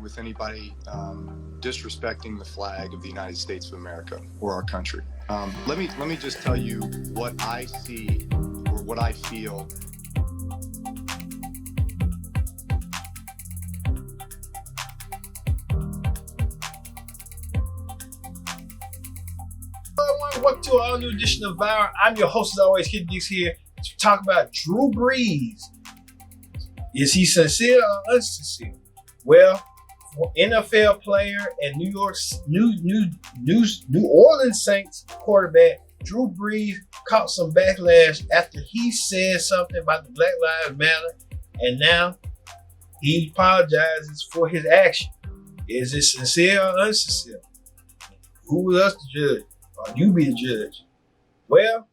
with anybody disrespecting the flag of the United States of America or our country. Let me just tell you what I see or what I feel. Welcome to an all-new edition of Viral. I'm your host, as always, Kid Dix here to talk about Drew Brees. Is he sincere or unsincere? Well, NFL player and New Orleans Saints quarterback Drew Brees caught some backlash after he said something about the Black Lives Matter, and now he apologizes for his action. Is it sincere or unsincere? Who else to judge? Or you be the judge? Well,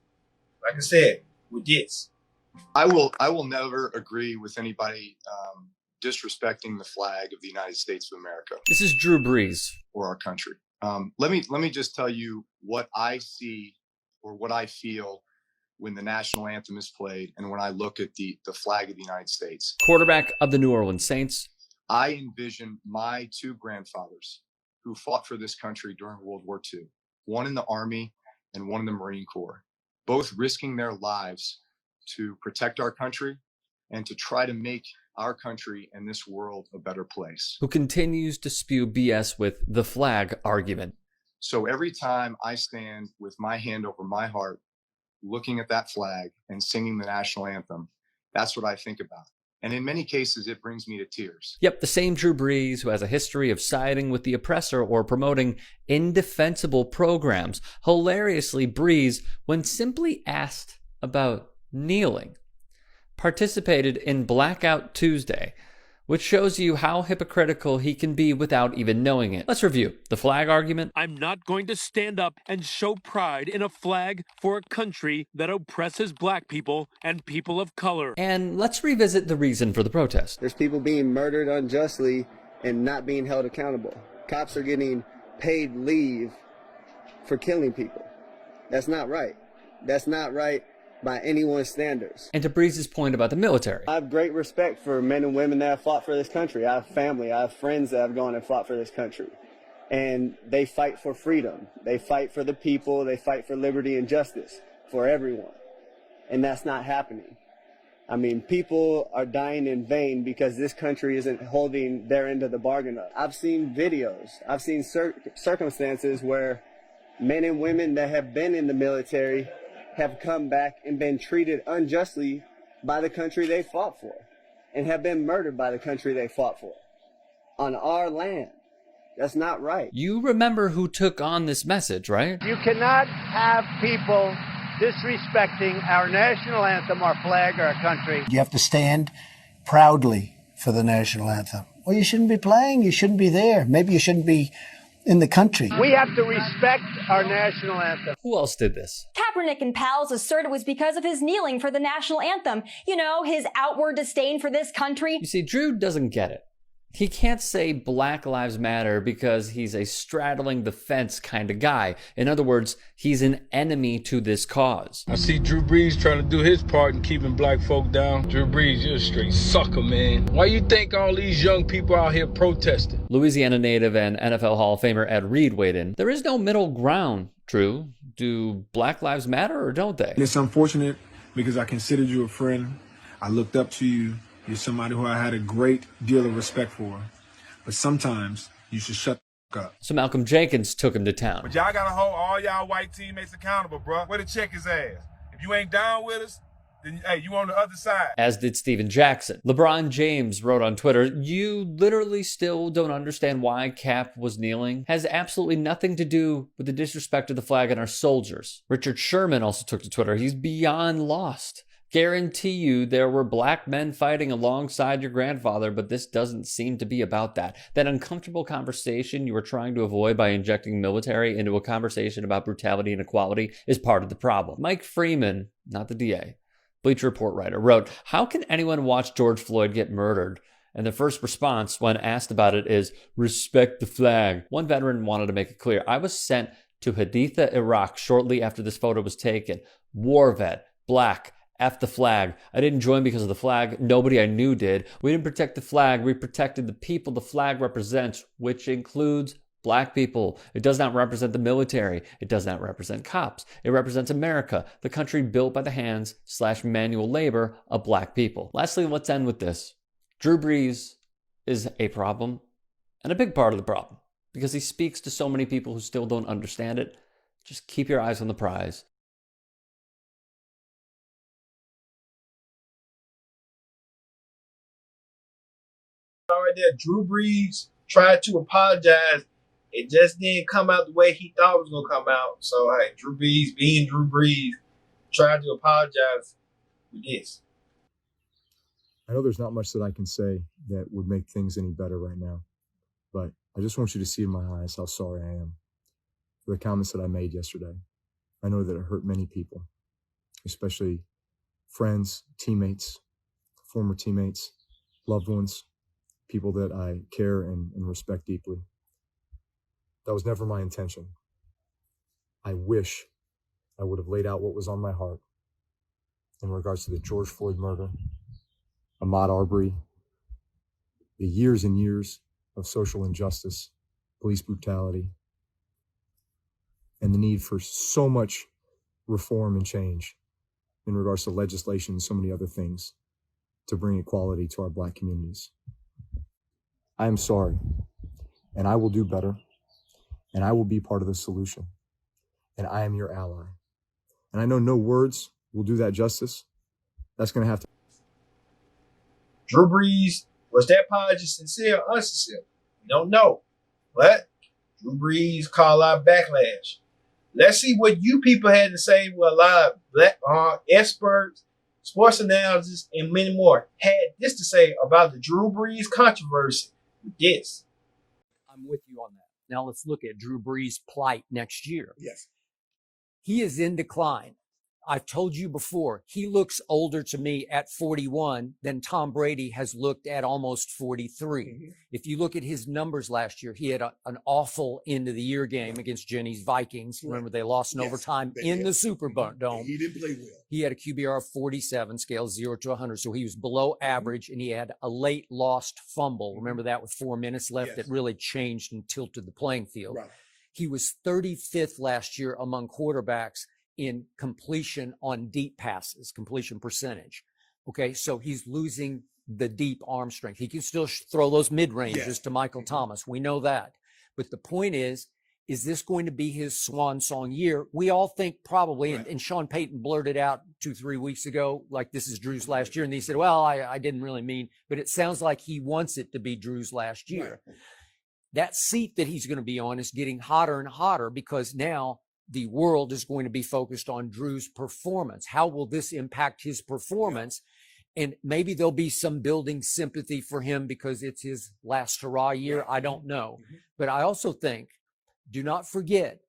like I said, with this, I will never agree with anybody disrespecting the flag of the United States of America. This is Drew Brees. Or our country. Let me just tell you what I see or what I feel when the national anthem is played and when I look at the flag of the United States. Quarterback of the New Orleans Saints. I envision my two grandfathers who fought for this country during World War II, one in the Army and one in the Marine Corps, both risking their lives to protect our country and to try to make our country and this world a better place. Who continues to spew BS with the flag argument. So every time I stand with my hand over my heart, looking at that flag and singing the national anthem, that's what I think about. And in many cases, it brings me to tears. Yep, the same Drew Brees who has a history of siding with the oppressor or promoting indefensible programs. Hilariously, Brees, when simply asked about kneeling, participated in Blackout Tuesday, which shows you how hypocritical he can be without even knowing it. Let's review the flag argument. I'm not going to stand up and show pride in a flag for a country that oppresses black people and people of color. And let's revisit the reason for the protest. There's people being murdered unjustly and not being held accountable. Cops are getting paid leave for killing people. That's not right. That's not right by anyone's standards. And to Brees' point about the military. I have great respect for men and women that have fought for this country. I have family, I have friends that have gone and fought for this country. And they fight for freedom. They fight for the people. They fight for liberty and justice for everyone. And that's not happening. I mean, people are dying in vain because this country isn't holding their end of the bargain up. I've seen videos. I've seen circumstances where men and women that have been in the military have come back and been treated unjustly by the country they fought for and have been murdered by the country they fought for on our land. That's not right. You remember who took on this message, right? You cannot have people disrespecting our national anthem, our flag, our country. You have to stand proudly for the national anthem. Well, you shouldn't be playing. You shouldn't be there. Maybe you shouldn't be in the country. We have to respect our national anthem. Who else did this? Kaepernick and pals assert it was because of his kneeling for the national anthem. You know, his outward disdain for this country. You see, Drew doesn't get it. He can't say Black Lives Matter because he's a straddling the fence kind of guy. In other words, he's an enemy to this cause. I see Drew Brees trying to do his part in keeping black folk down. Drew Brees, you're a straight sucker, man. Why you think all these young people out here protesting? Louisiana native and NFL Hall of Famer Ed Reed weighed in. There is no middle ground, Drew. Do Black Lives matter or don't they? It's unfortunate because I considered you a friend. I looked up to you. You're somebody who I had a great deal of respect for. But sometimes you should shut the up. So Malcolm Jenkins took him to town. But y'all gotta hold all y'all white teammates accountable, bro. Where to check his ass. If you ain't down with us, then hey, you on the other side. As did Steven Jackson. LeBron James wrote on Twitter, "You literally still don't understand why Cap was kneeling. Has absolutely nothing to do with the disrespect of the flag and our soldiers." Richard Sherman also took to Twitter. He's beyond lost. Guarantee you there were black men fighting alongside your grandfather, but this doesn't seem to be about that. That uncomfortable conversation you were trying to avoid by injecting military into a conversation about brutality and equality is part of the problem. Mike Freeman, not the DA, Bleacher Report writer, wrote, "How can anyone watch George Floyd get murdered?" And the first response when asked about it is, "Respect the flag." One veteran wanted to make it clear, "I was sent to Haditha, Iraq shortly after this photo was taken. War vet, black, F the flag. I didn't join because of the flag. Nobody I knew did. We didn't protect the flag. We protected the people the flag represents, which includes black people. It does not represent the military. It does not represent cops. It represents America, the country built by the hands/manual labor of black people. Lastly, let's end with this. Drew Brees is a problem and a big part of the problem because he speaks to so many people who still don't understand it. Just keep your eyes on the prize. Right there, Drew Brees tried to apologize. It just didn't come out the way he thought it was gonna come out. So hey, Drew Brees, being Drew Brees, tried to apologize for this. I know there's not much that I can say that would make things any better right now, but I just want you to see in my eyes how sorry I am for the comments that I made yesterday. I know that it hurt many people, especially friends, teammates, former teammates, loved ones, people that I care and respect deeply. That was never my intention. I wish I would have laid out what was on my heart in regards to the George Floyd murder, Ahmaud Arbery, the years and years of social injustice, police brutality, and the need for so much reform and change in regards to legislation and so many other things to bring equality to our black communities. I am sorry, and I will do better, and I will be part of the solution, and I am your ally. And I know no words will do that justice. That's going to have to. Drew Brees, was that apology sincere or unsincere? We don't know. But Drew Brees called out backlash. Let's see what you people had to say. What a lot of black experts, sports analysts, and many more had this to say about the Drew Brees controversy. Yes. I'm with you on that. Now let's look at Drew Brees' plight next year. Yes. He is in decline. I've told you before, he looks older to me at 41 than Tom Brady has looked at almost 43. Mm-hmm. If you look at his numbers last year, he had an awful end of the year game against Jenny's Vikings. Right. Remember, they lost in overtime in the Superdome. He didn't play well. He had a QBR of 47, scale 0 to 100. So he was below average, and he had a late lost fumble. Remember that with 4 minutes left that really changed and tilted the playing field. Right. He was 35th last year among quarterbacks in completion on deep passes, completion percentage. Okay, so he's losing the deep arm strength. He can still throw those mid-ranges to Michael Thomas. We know that. But the point is this going to be his swan song year? We all think probably, and Sean Payton blurted out 2-3 weeks ago, like this is Drew's last year. And he said, well, I didn't really mean, but it sounds like he wants it to be Drew's last year. Right. That seat that he's going to be on is getting hotter and hotter because now the world is going to be focused on Drew's performance. How will this impact his performance? Yeah. And maybe there'll be some building sympathy for him because it's his last hurrah year. I don't know. Mm-hmm. But I also think, do not forget,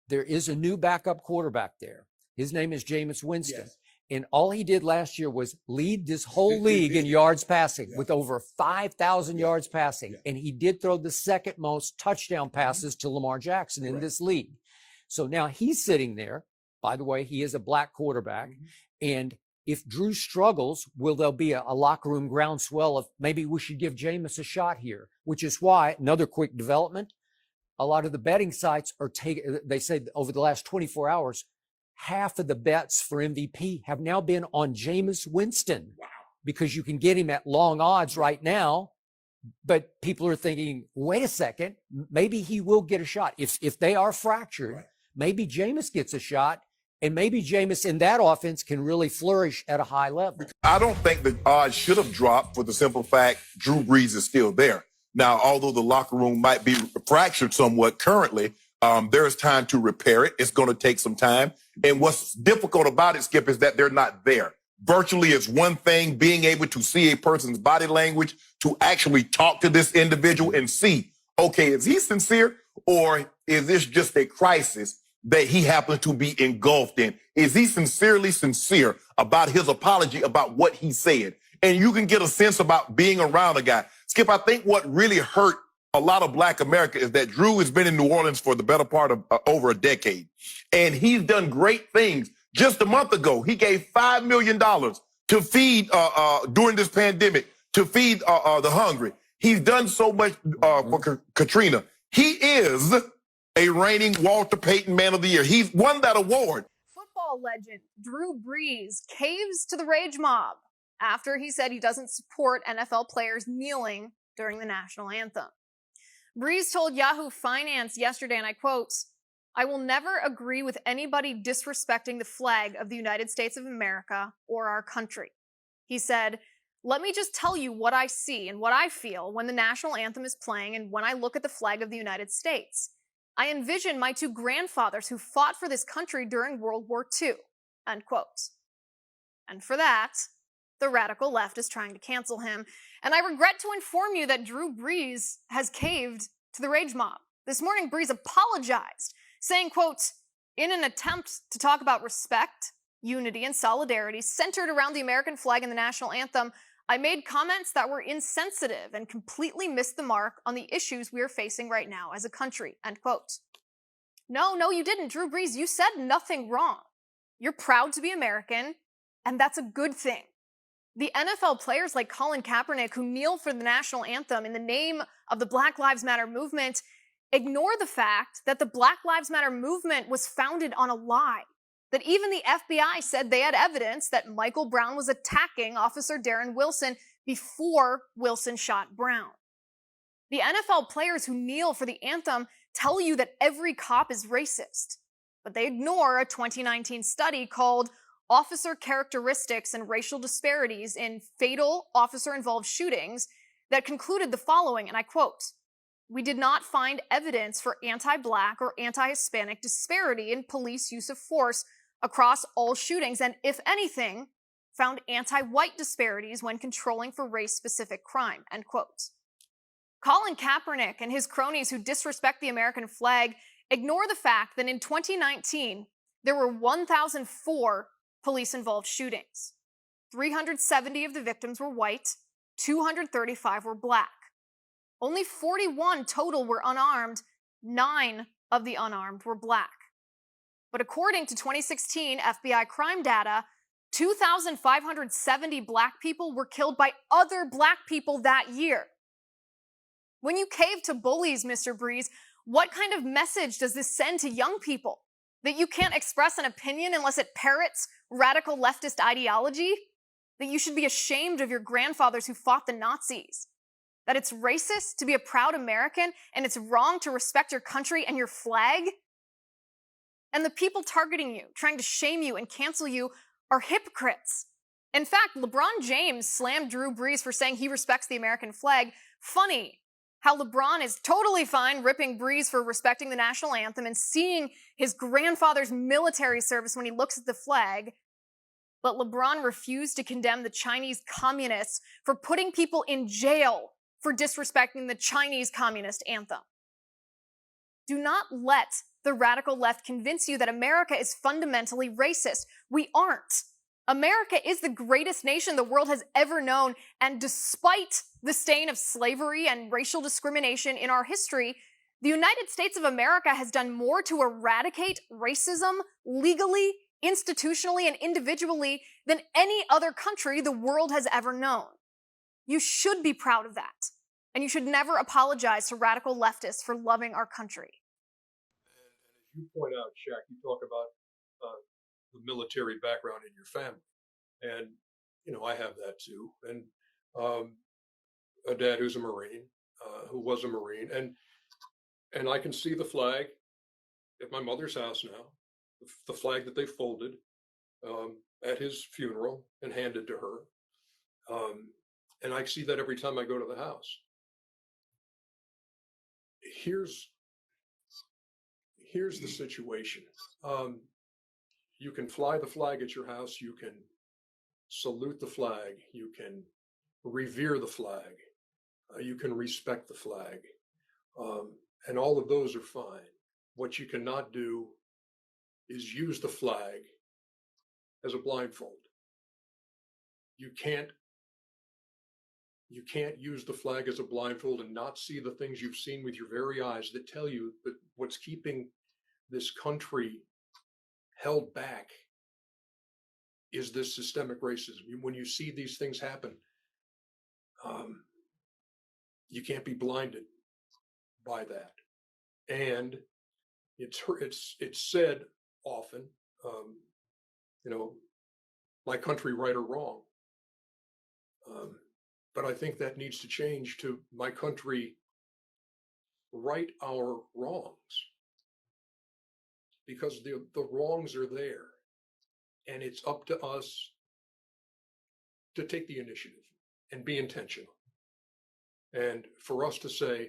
there is a new backup quarterback there. His name is Jameis Winston. Yes. And all he did last year was lead this whole league in yards passing with over 5,000 yards passing. And he did throw the second most touchdown passes to Lamar Jackson in this league. So now he's sitting there. By the way, he is a black quarterback. And if Drew struggles, will there be a locker room groundswell of maybe we should give Jameis a shot here? Which is why, another quick development, a lot of the betting sites are taking, they say over the last 24 hours, half of the bets for MVP have now been on Jameis Winston. Wow. Because you can get him at long odds right now. But people are thinking, wait a second, maybe he will get a shot. If they are fractured, maybe Jameis gets a shot, and maybe Jameis in that offense can really flourish at a high level. I don't think the odds should have dropped for the simple fact Drew Brees is still there. Now, although the locker room might be fractured somewhat currently, there is time to repair it. It's going to take some time. And what's difficult about it, Skip, is that they're not there. Virtually is one thing, being able to see a person's body language, to actually talk to this individual and see, okay, is he sincere or is this just a crisis that he happens to be engulfed in? Is he sincerely sincere about his apology about what he said? And you can get a sense about being around a guy. Skip, I think what really hurt a lot of Black America is that Drew has been in New Orleans for the better part of over a decade. And he's done great things Just a month ago, he gave $5 million to feed, during this pandemic, to feed the hungry. He's done so much for Katrina. He is a reigning Walter Payton Man of the Year. He's won that award. Football legend Drew Brees caves to the rage mob after he said he doesn't support NFL players kneeling during the national anthem. Brees told Yahoo Finance yesterday, and I quote, "I will never agree with anybody disrespecting the flag of the United States of America or our country." He said, "Let me just tell you what I see and what I feel when the national anthem is playing and when I look at the flag of the United States. I envision my two grandfathers who fought for this country during World War II." End quote. And for that, the radical left is trying to cancel him. And I regret to inform you that Drew Brees has caved to the rage mob. This morning, Brees apologized, saying, quote, "In an attempt to talk about respect, unity, and solidarity centered around the American flag and the national anthem, I made comments that were insensitive and completely missed the mark on the issues we are facing right now as a country." End quote. No, you didn't, Drew Brees. You said nothing wrong. You're proud to be American, and that's a good thing. The NFL players like Colin Kaepernick, who kneel for the national anthem in the name of the Black Lives Matter movement, ignore the fact that the Black Lives Matter movement was founded on a lie. That even the FBI said they had evidence that Michael Brown was attacking Officer Darren Wilson before Wilson shot Brown. The NFL players who kneel for the anthem tell you that every cop is racist, but they ignore a 2019 study called Officer Characteristics and Racial Disparities in Fatal Officer-Involved Shootings that concluded the following, and I quote, "We did not find evidence for anti-Black or anti-Hispanic disparity in police use of force across all shootings, and if anything, found anti-white disparities when controlling for race-specific crime," end quote. Colin Kaepernick and his cronies who disrespect the American flag ignore the fact that in 2019, there were 1,004 police-involved shootings. 370 of the victims were white, 235 were Black. Only 41 total were unarmed, 9 of the unarmed were Black. But according to 2016 FBI crime data, 2,570 Black people were killed by other Black people that year. When you cave to bullies, Mr. Brees, what kind of message does this send to young people? That you can't express an opinion unless it parrots radical leftist ideology? That you should be ashamed of your grandfathers who fought the Nazis? That it's racist to be a proud American and it's wrong to respect your country and your flag? And the people targeting you, trying to shame you and cancel you, are hypocrites. In fact, LeBron James slammed Drew Brees for saying he respects the American flag. Funny how LeBron is totally fine ripping Brees for respecting the national anthem and seeing his grandfather's military service when he looks at the flag. But LeBron refused to condemn the Chinese communists for putting people in jail for disrespecting the Chinese communist anthem. Do not let the radical left convince you that America is fundamentally racist. We aren't. America is the greatest nation the world has ever known, and despite the stain of slavery and racial discrimination in our history, the United States of America has done more to eradicate racism legally, institutionally, and individually than any other country the world has ever known. You should be proud of that, and you should never apologize to radical leftists for loving our country. And as you point out, Shaq, you talk about the military background in your family. And, you know, I have that too. And a dad who's a Marine, who was a Marine. And I can see the flag at my mother's house now, the flag that they folded at his funeral and handed to her. And I see that every time I go to the house. Here's the situation. You can fly the flag at your house. You can salute the flag. You can revere the flag. You can respect the flag. And all of those are fine. What you cannot do is use the flag as a blindfold. You can't use the flag as a blindfold and not see the things you've seen with your very eyes that tell you that what's keeping this country held back is this systemic racism. When you see these things happen, you can't be blinded by that. And it's said often, my country, right or wrong. But I think that needs to change to my country, right our wrongs. Because the wrongs are there. And it's up to us to take the initiative and be intentional. And for us to say,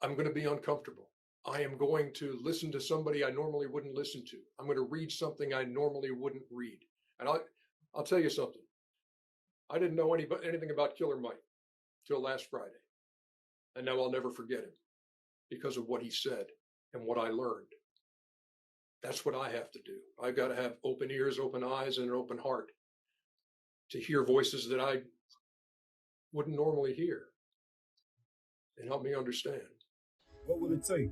I'm going to be uncomfortable. I am going to listen to somebody I normally wouldn't listen to. I'm going to read something I normally wouldn't read. And I'll tell you something. I didn't know anything about Killer Mike till last Friday. And now I'll never forget him because of what he said and what I learned. That's what I have to do. I've got to have open ears, open eyes, and an open heart to hear voices that I wouldn't normally hear and help me understand. What will it take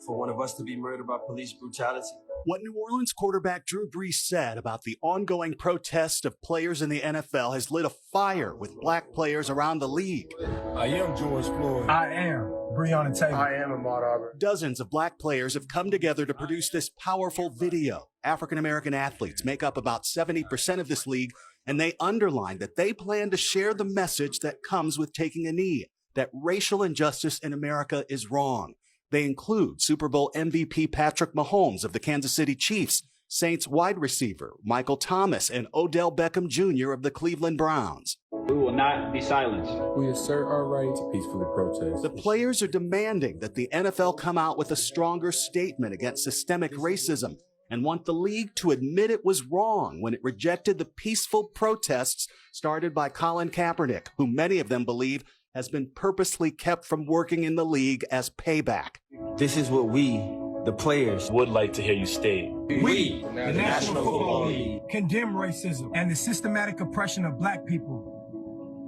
for one of us to be murdered by police brutality? What New Orleans quarterback Drew Brees said about the ongoing protest of players in the NFL has lit a fire with black players around the league. I am George Floyd. I am Breonna Taylor. I am Ahmaud Arbery. Dozens of black players have come together to produce this powerful video. African-American athletes make up about 70% of this league, and they underline that they plan to share the message that comes with taking a knee, that racial injustice in America is wrong. They include Super Bowl MVP Patrick Mahomes of the Kansas City Chiefs, Saints wide receiver Michael Thomas, and Odell Beckham Jr. of the Cleveland Browns. We will not be silenced. We assert our right to peacefully protest. The players are demanding that the NFL come out with a stronger statement against systemic racism and want the league to admit it was wrong when it rejected the peaceful protests started by Colin Kaepernick, who many of them believe has been purposely kept from working in the league as payback. This is what we, the players, would like to hear you state. We, the National Football League, condemn racism and the systematic oppression of black people.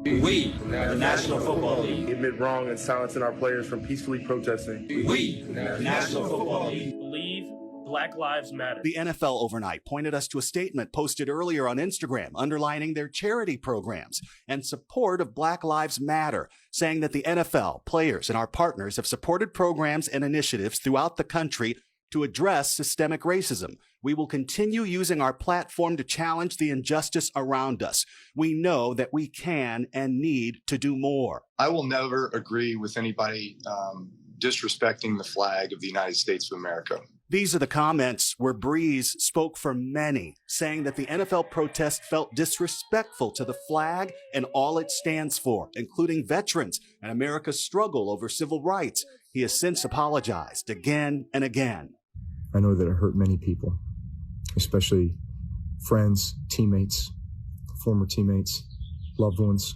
We, the National Football League, admit wrong and silencing our players from peacefully protesting. We, the National Football League, Believe Black Lives Matter. The NFL overnight pointed us to a statement posted earlier on Instagram underlining their charity programs and support of Black Lives Matter, saying that the NFL, players, and our partners have supported programs and initiatives throughout the country to address systemic racism. We will continue using our platform to challenge the injustice around us. We know that we can and need to do more. I will never agree with anybody disrespecting the flag of the United States of America. These are the comments where Brees spoke for many, saying that the NFL protest felt disrespectful to the flag and all it stands for, including veterans and America's struggle over civil rights. He has since apologized again and again. I know that it hurt many people, especially friends, teammates, former teammates, loved ones,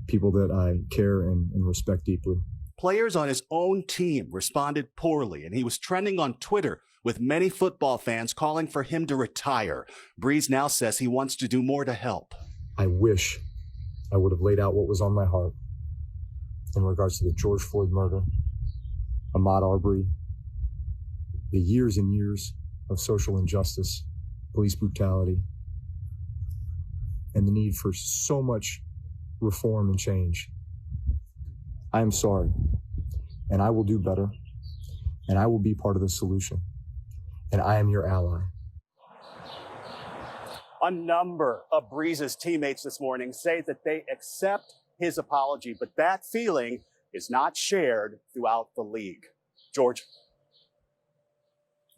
people that I care and respect deeply. Players on his own team responded poorly, and he was trending on Twitter with many football fans calling for him to retire. Brees now says he wants to do more to help. I wish I would have laid out what was on my heart in regards to the George Floyd murder, Ahmaud Arbery, the years and years of social injustice, police brutality, and the need for so much reform and change. I am sorry, and I will do better, and I will be part of the solution, and I am your ally. A number of Brees' teammates this morning say that they accept his apology, but that feeling is not shared throughout the league. George.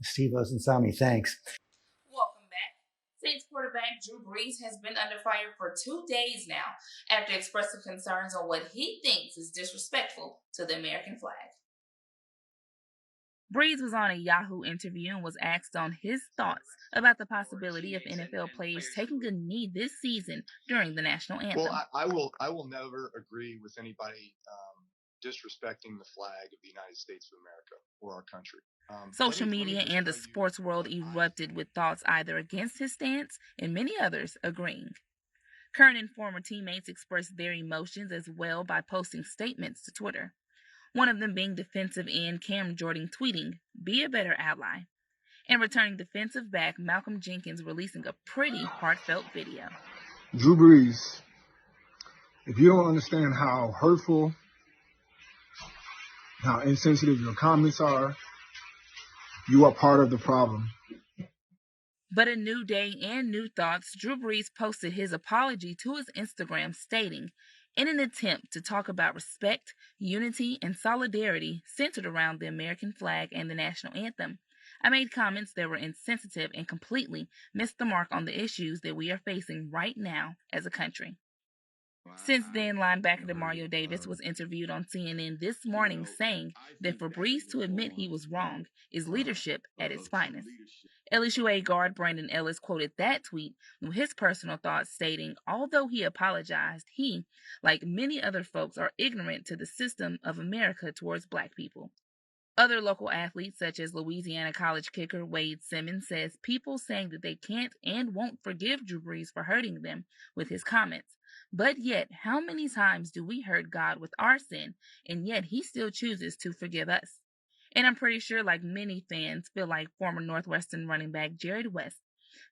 Steve Osensami, thanks. Welcome back. Saints quarterback Drew Brees has been under fire for 2 days now after expressing concerns on what he thinks is disrespectful to the American flag. Brees was on a Yahoo interview and was asked on his thoughts about the possibility of NFL players taking a knee this season during the national anthem. Well, I will never agree with anybody disrespecting the flag of the United States of America or our country. Social media and the sports world erupted with thoughts either against his stance and many others agreeing. Current and former teammates expressed their emotions as well by posting statements to Twitter. One of them being defensive end Cam Jordan tweeting, "Be a better ally." And returning defensive back Malcolm Jenkins releasing a pretty heartfelt video. Drew Brees, if you don't understand how hurtful, how insensitive your comments are, you are part of the problem. But a new day and new thoughts, Drew Brees posted his apology to his Instagram stating, in an attempt to talk about respect, unity, and solidarity centered around the American flag and the national anthem, I made comments that were insensitive and completely missed the mark on the issues that we are facing right now as a country. Since then, linebacker DeMario Davis was interviewed on CNN this morning saying that for Brees to admit he was wrong is leadership at its finest. LSUA guard Brandon Ellis quoted that tweet with his personal thoughts stating, although he apologized, he, like many other folks, are ignorant to the system of America towards black people. Other local athletes, such as Louisiana College kicker Wade Simmons, says people saying that they can't and won't forgive Drew Brees for hurting them with his comments. But yet, how many times do we hurt God with our sin, and yet he still chooses to forgive us? And I'm pretty sure, like many fans, feel like former Northwestern running back Jared West,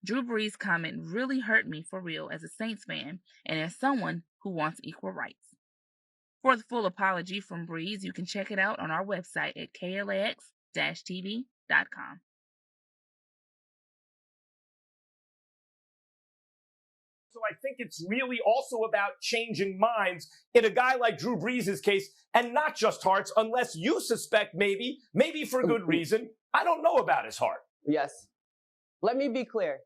Drew Brees' comment really hurt me for real as a Saints fan and as someone who wants equal rights. For the full apology from Brees, you can check it out on our website at klax-tv.com. So I think it's really also about changing minds in a guy like Drew Brees' case, and not just hearts, unless you suspect maybe for good reason. I don't know about his heart. Yes. Let me be clear.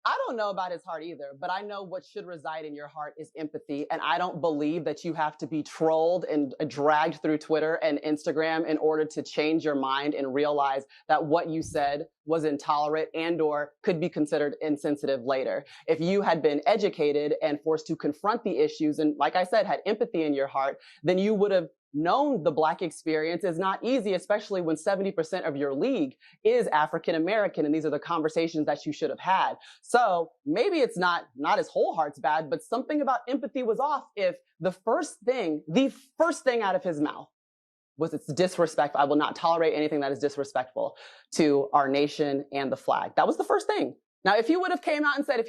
I don't know about his heart either, but I know what should reside in your heart is empathy. And I don't believe that you have to be trolled and dragged through Twitter and Instagram in order to change your mind and realize that what you said was intolerant and or could be considered insensitive later. If you had been educated and forced to confront the issues and, like I said, had empathy in your heart, then you would have known the Black experience is not easy, especially when 70% of your league is African American, and these are the conversations that you should have had. So maybe it's not his whole heart's bad, but something about empathy was off if the first thing out of his mouth was it's disrespectful. I will not tolerate anything that is disrespectful to our nation and the flag. That was the first thing. Now, if he would have came out and said,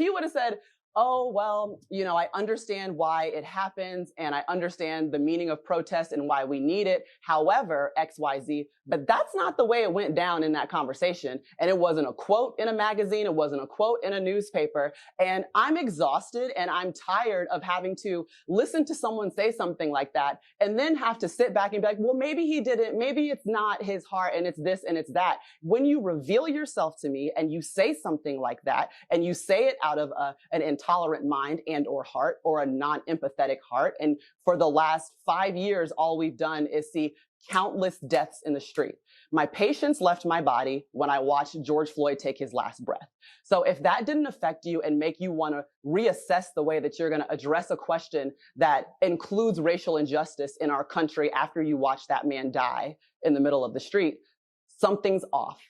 oh, well, I understand why it happens and I understand the meaning of protest and why we need it. However, XYZ, but that's not the way it went down in that conversation. And it wasn't a quote in a magazine. It wasn't a quote in a newspaper. And I'm exhausted and I'm tired of having to listen to someone say something like that and then have to sit back and be like, well, maybe he didn't. Maybe it's not his heart and it's this and it's that. When you reveal yourself to me and you say something like that and you say it out of an intolerant mind and or heart or a non-empathetic heart. And for the last 5 years, all we've done is see countless deaths in the street. My patience left my body when I watched George Floyd take his last breath. So if that didn't affect you and make you want to reassess the way that you're going to address a question that includes racial injustice in our country after you watch that man die in the middle of the street, something's off.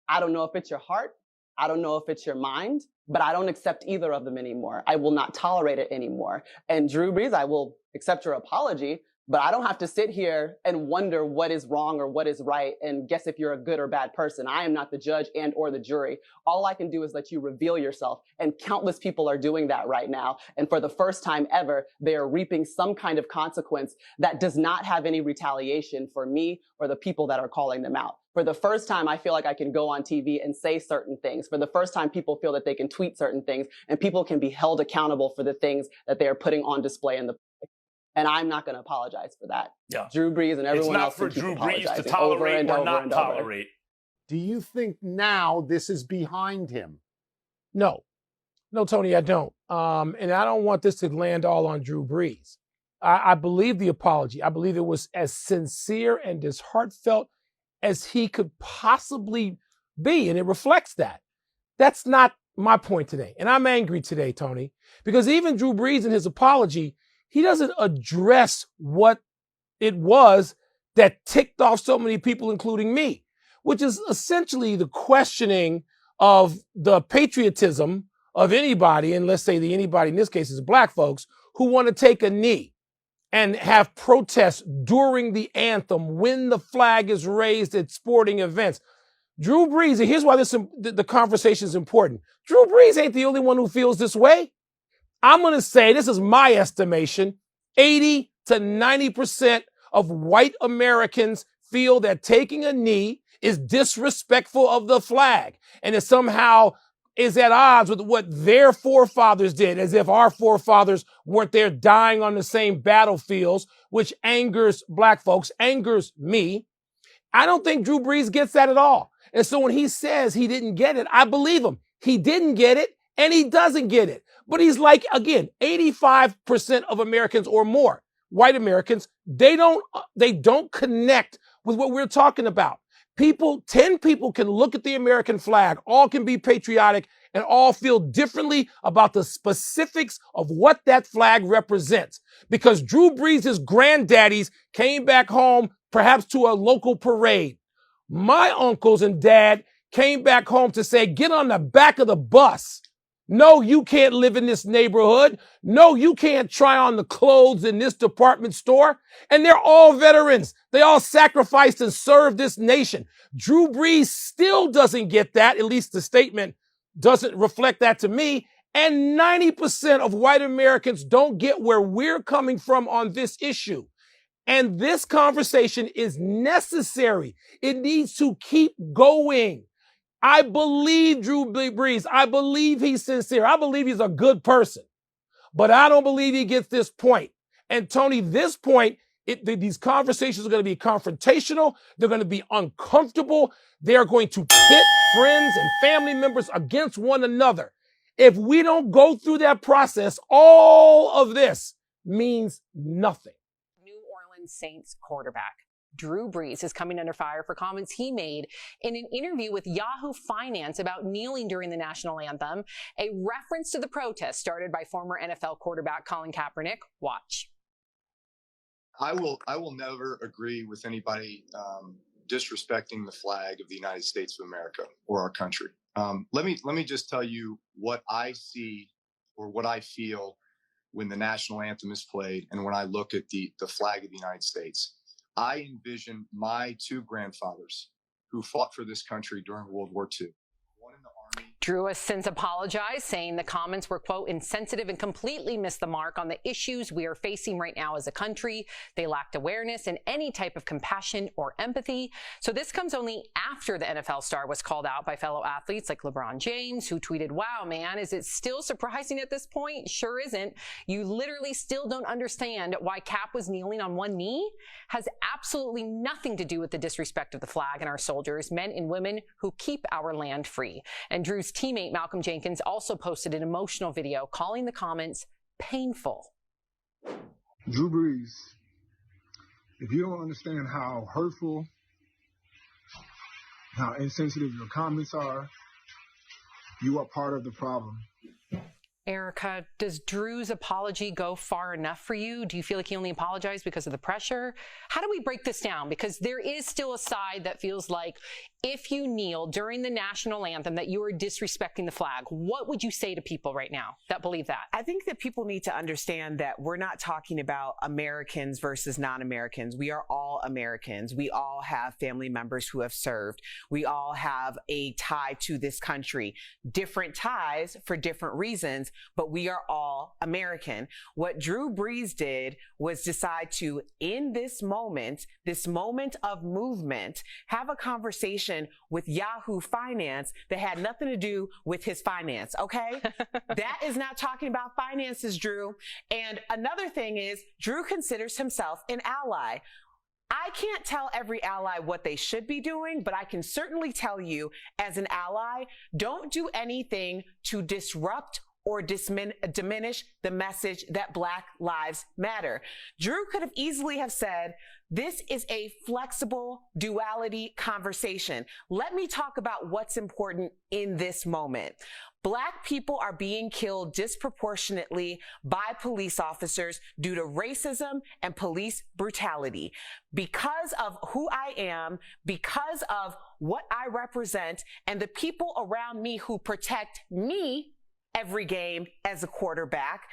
I don't know if it's your heart. I don't know if it's your mind, but I don't accept either of them anymore. I will not tolerate it anymore. And Drew Brees, I will accept your apology, but I don't have to sit here and wonder what is wrong or what is right and guess if you're a good or bad person. I am not the judge and or the jury. All I can do is let you reveal yourself, and countless people are doing that right now. And for the first time ever, they are reaping some kind of consequence that does not have any retaliation for me or the people that are calling them out. For the first time, I feel like I can go on TV and say certain things. For the first time, people feel that they can tweet certain things and people can be held accountable for the things that they are putting on display in the public. And I'm not going to apologize for that. Yeah. Drew Brees and everyone else. It's not for Drew Brees to tolerate or not tolerate. Do you think now this is behind him? No, Tony, I don't. And I don't want this to land all on Drew Brees. I believe the apology. I believe it was as sincere and as heartfelt as he could possibly be, and it reflects that. That's not my point today, and I'm angry today, Tony, because even Drew Brees in his apology, he doesn't address what it was that ticked off so many people, including me, which is essentially the questioning of the patriotism of anybody, and let's say the anybody in this case is black folks, who want to take a knee and have protests during the anthem when the flag is raised at sporting events. Drew Brees, and here's why the conversation is important. Drew Brees ain't the only one who feels this way. I'm going to say, this is my estimation, 80 to 90% of white Americans feel that taking a knee is disrespectful of the flag and it somehow is at odds with what their forefathers did, as if our forefathers weren't there dying on the same battlefields, which angers black folks, angers me. I don't think Drew Brees gets that at all. And so when he says he didn't get it, I believe him. He didn't get it and he doesn't get it. But he's like, again, 85% of Americans or more, white Americans, they don't connect with what we're talking about. 10 people can look at the American flag, all can be patriotic, and all feel differently about the specifics of what that flag represents. Because Drew Brees' granddaddies came back home, perhaps to a local parade. My uncles and dad came back home to say, get on the back of the bus. No, you can't live in this neighborhood. No, you can't try on the clothes in this department store. And they're all veterans. They all sacrificed and served this nation. Drew Brees still doesn't get that. At least the statement doesn't reflect that to me. And 90% of white Americans don't get where we're coming from on this issue. And this conversation is necessary. It needs to keep going. I believe Drew Brees. I believe he's sincere. I believe he's a good person. But I don't believe he gets this point. And Tony, this point, these conversations are going to be confrontational. They're going to be uncomfortable. They are going to pit friends and family members against one another. If we don't go through that process, all of this means nothing. New Orleans Saints quarterback Drew Brees is coming under fire for comments he made in an interview with Yahoo Finance about kneeling during the national anthem, a reference to the protest started by former NFL quarterback Colin Kaepernick. Watch. I will never agree with anybody disrespecting the flag of the United States of America or our country. Let me just tell you what I see or what I feel when the national anthem is played and when I look at the flag of the United States. I envision my two grandfathers who fought for this country during World War II. One in the Army. Drew has since apologized, saying the comments were, quote, insensitive and completely missed the mark on the issues we are facing right now as a country. They lacked awareness and any type of compassion or empathy. So this comes only after the NFL star was called out by fellow athletes like LeBron James, who tweeted, wow, man, is it still surprising at this point? Sure isn't. You literally still don't understand why Cap was kneeling on one knee. Has absolutely nothing to do with the disrespect of the flag and our soldiers, men and women who keep our land free. And Drew's teammate Malcolm Jenkins also posted an emotional video calling the comments painful. Drew Brees, if you don't understand how hurtful, how insensitive your comments are, you are part of the problem. Erica, does Drew's apology go far enough for you? Do you feel like he only apologized because of the pressure? How do we break this down? Because there is still a side that feels like if you kneel during the national anthem that you are disrespecting the flag. What would you say to people right now that believe that? I think that people need to understand that we're not talking about Americans versus non-Americans. We are all Americans. We all have family members who have served. We all have a tie to this country. Different ties for different reasons, but we are all American. What Drew Brees did was decide to, in this moment of movement, have a conversation with Yahoo Finance that had nothing to do with his finance, okay? That is not talking about finances, Drew. And another thing is, Drew considers himself an ally. I can't tell every ally what they should be doing, but I can certainly tell you, as an ally, don't do anything to disrupt or diminish the message that Black Lives Matter. Drew could have easily have said, this is a flexible duality conversation. Let me talk about what's important in this moment. Black people are being killed disproportionately by police officers due to racism and police brutality. Because of who I am, because of what I represent, and the people around me who protect me every game as a quarterback,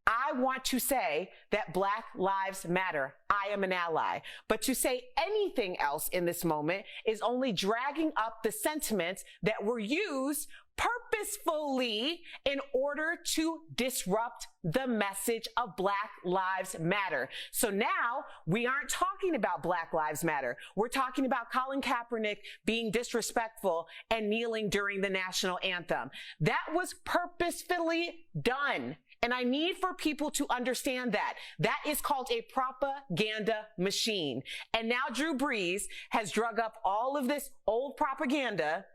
I want to say that Black Lives Matter. I am an ally. But to say anything else in this moment is only dragging up the sentiments that were used purposefully in order to disrupt the message of Black Lives Matter. So now we aren't talking about Black Lives Matter. We're talking about Colin Kaepernick being disrespectful and kneeling during the national anthem. That was purposefully done. And I need for people to understand that. That is called a propaganda machine. And now Drew Brees has drug up all of this old propaganda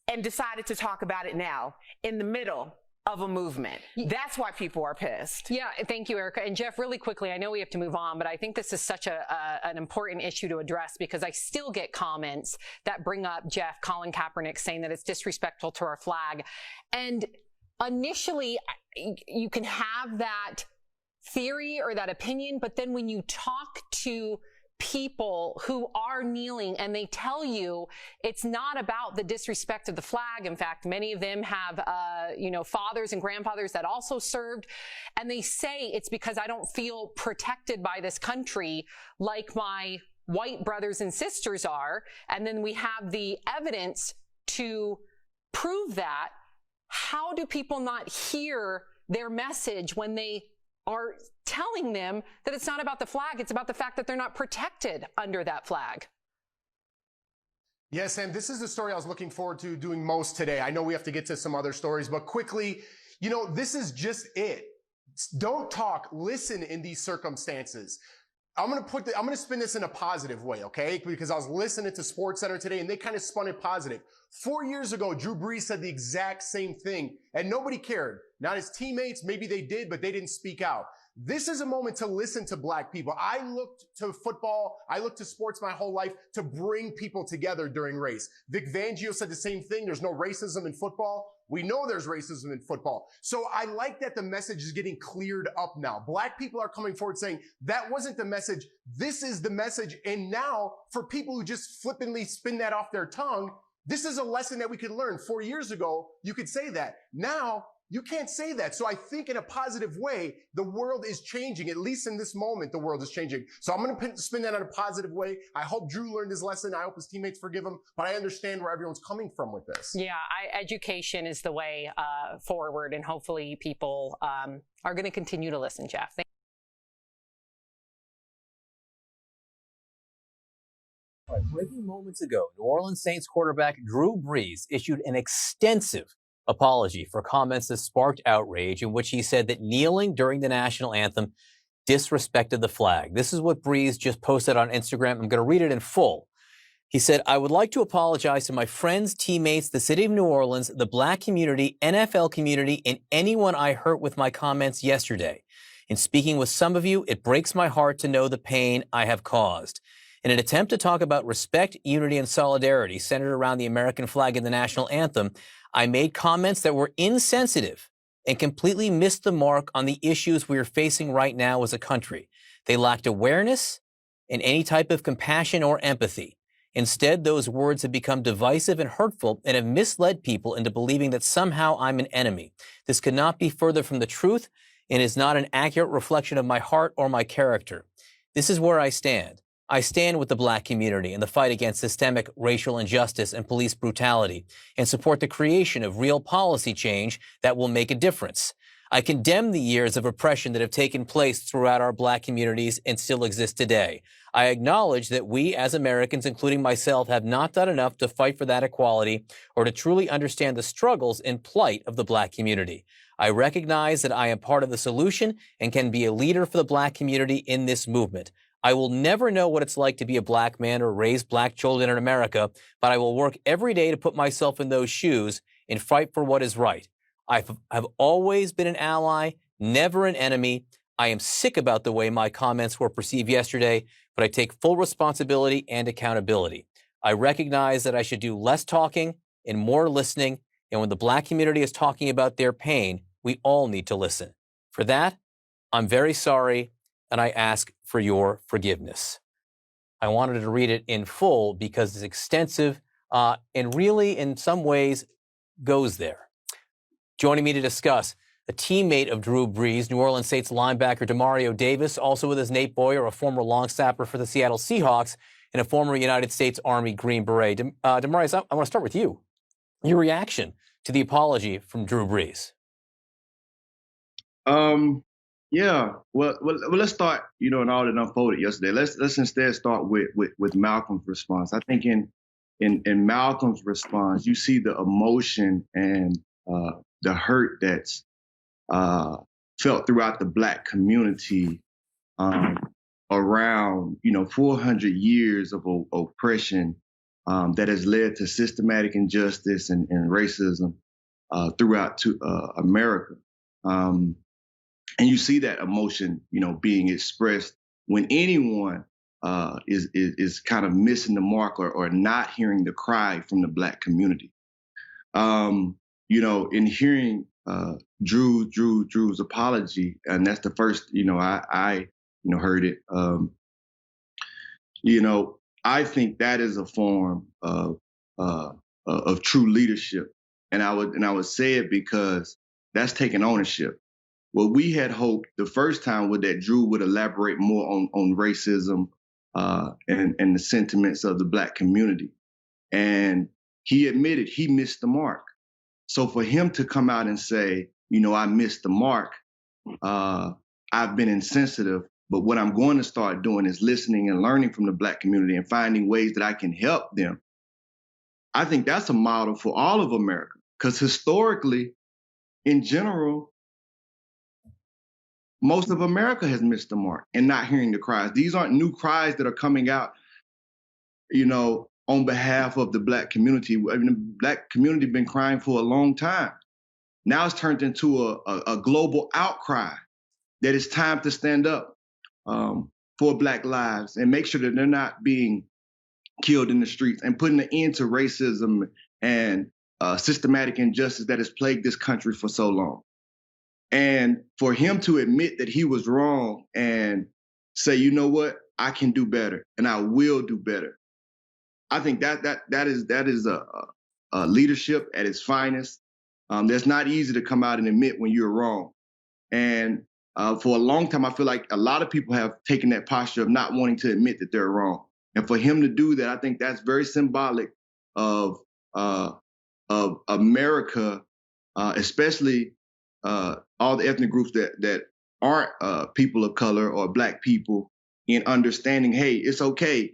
and decided to talk about it now in the middle of a movement. That's why people are pissed. Yeah, thank you, Erica. And Jeff, really quickly, I know we have to move on, but I think this is such an important issue to address because I still get comments that bring up Jeff, Colin Kaepernick, saying that it's disrespectful to our flag. And initially, you can have that theory or that opinion, but then when you talk to people who are kneeling and they tell you it's not about the disrespect of the flag. In fact, many of them have, fathers and grandfathers that also served. And they say it's because I don't feel protected by this country like my white brothers and sisters are. And then we have the evidence to prove that. How do people not hear their message when they are telling them that it's not about the flag, it's about the fact that they're not protected under that flag? Yes, and this is the story I was looking forward to doing most today. I know we have to get to some other stories, but quickly, this is just it. Don't talk, listen in these circumstances. I'm going to spin this in a positive way, okay? Because I was listening to SportsCenter today and they kind of spun it positive. 4 years ago, Drew Brees said the exact same thing and nobody cared. Not his teammates, maybe they did, but they didn't speak out. This is a moment to listen to Black people. I looked to football, I looked to sports my whole life to bring people together during race. Vic Fangio said the same thing. There's no racism in football. We know there's racism in football. So I like that the message is getting cleared up now. Black people are coming forward saying that wasn't the message. This is the message. And now for people who just flippantly spin that off their tongue, this is a lesson that we could learn. 4 years ago, you could say that. Now, you can't say that. So I think in a positive way, the world is changing. At least in this moment, the world is changing. So I'm going to spin that in a positive way. I hope Drew learned his lesson. I hope his teammates forgive him. But I understand where everyone's coming from with this. Yeah, education is the way forward. And hopefully people are going to continue to listen, Jeff. Breaking moments ago, New Orleans Saints quarterback Drew Brees issued an extensive apology for comments that sparked outrage in which he said that kneeling during the national anthem disrespected the flag. This is what Brees just posted on Instagram. I'm going to read it in full. He said, "I would like to apologize to my friends, teammates, the city of New Orleans, the Black community, NFL community, and anyone I hurt with my comments yesterday. In speaking with some of you, it breaks my heart to know the pain I have caused. In an attempt to talk about respect, unity, and solidarity centered around the American flag and the national anthem, I made comments that were insensitive and completely missed the mark on the issues we are facing right now as a country. They lacked awareness and any type of compassion or empathy. Instead, those words have become divisive and hurtful and have misled people into believing that somehow I'm an enemy. This could not be further from the truth and is not an accurate reflection of my heart or my character. This is where I stand. I stand with the Black community in the fight against systemic racial injustice and police brutality and support the creation of real policy change that will make a difference. I condemn the years of oppression that have taken place throughout our Black communities and still exist today. I acknowledge that we as Americans, including myself, have not done enough to fight for that equality or to truly understand the struggles and plight of the Black community. I recognize that I am part of the solution and can be a leader for the Black community in this movement. I will never know what it's like to be a Black man or raise Black children in America, but I will work every day to put myself in those shoes and fight for what is right. I have always been an ally, never an enemy. I am sick about the way my comments were perceived yesterday, but I take full responsibility and accountability. I recognize that I should do less talking and more listening, and when the Black community is talking about their pain, we all need to listen. For that, I'm very sorry, and I ask for your forgiveness." I wanted to read it in full because it's extensive and really, in some ways, goes there. Joining me to discuss a teammate of Drew Brees, New Orleans Saints linebacker Demario Davis, also with us Nate Boyer, a former long snapper for the Seattle Seahawks and a former United States Army Green Beret. Demarius, I want to start with you. Your reaction to the apology from Drew Brees. Yeah. Well, let's start. And all that unfolded yesterday. Let's instead start with Malcolm's response. I think in Malcolm's response, you see the emotion and the hurt that's felt throughout the Black community around 400 years of oppression that has led to systematic injustice and racism throughout America. And you see that emotion, being expressed when anyone is kind of missing the mark or not hearing the cry from the Black community. In hearing Drew's apology, and that's the first, I heard it. I think that is a form of true leadership, and I would say it because that's taking ownership. What we had hoped the first time was that Drew would elaborate more on racism and the sentiments of the Black community. And he admitted he missed the mark. So for him to come out and say, I missed the mark, I've been insensitive, but what I'm going to start doing is listening and learning from the Black community and finding ways that I can help them. I think that's a model for all of America, because historically, in general, most of America has missed the mark and not hearing the cries. These aren't new cries that are coming out, on behalf of the Black community. I mean, the Black community been crying for a long time. Now it's turned into a global outcry that it's time to stand up for Black lives and make sure that they're not being killed in the streets and putting an end to racism and systematic injustice that has plagued this country for so long. And for him to admit that he was wrong and say, you know what, I can do better and I will do better. I think that is a leadership at its finest. That's not easy to come out and admit when you're wrong. And for a long time, I feel like a lot of people have taken that posture of not wanting to admit that they're wrong. And for him to do that, I think that's very symbolic of America, especially all the ethnic groups that aren't people of color or Black people, in understanding, hey, it's okay.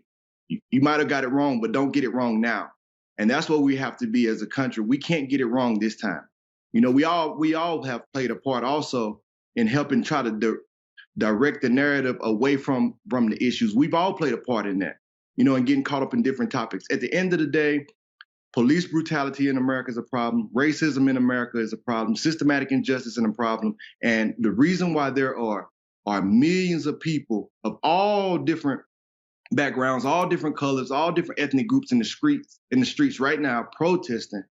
You might have got it wrong, but don't get it wrong now. And that's what we have to be as a country. We can't get it wrong this time. We all have played a part also in helping try to direct the narrative away from the issues. We've all played a part in that, and getting caught up in different topics. At the end of the day, police brutality in America is a problem. Racism in America is a problem. Systematic injustice is a problem. And the reason why there are millions of people of all different backgrounds, all different colors, all different ethnic groups in the streets right now protesting,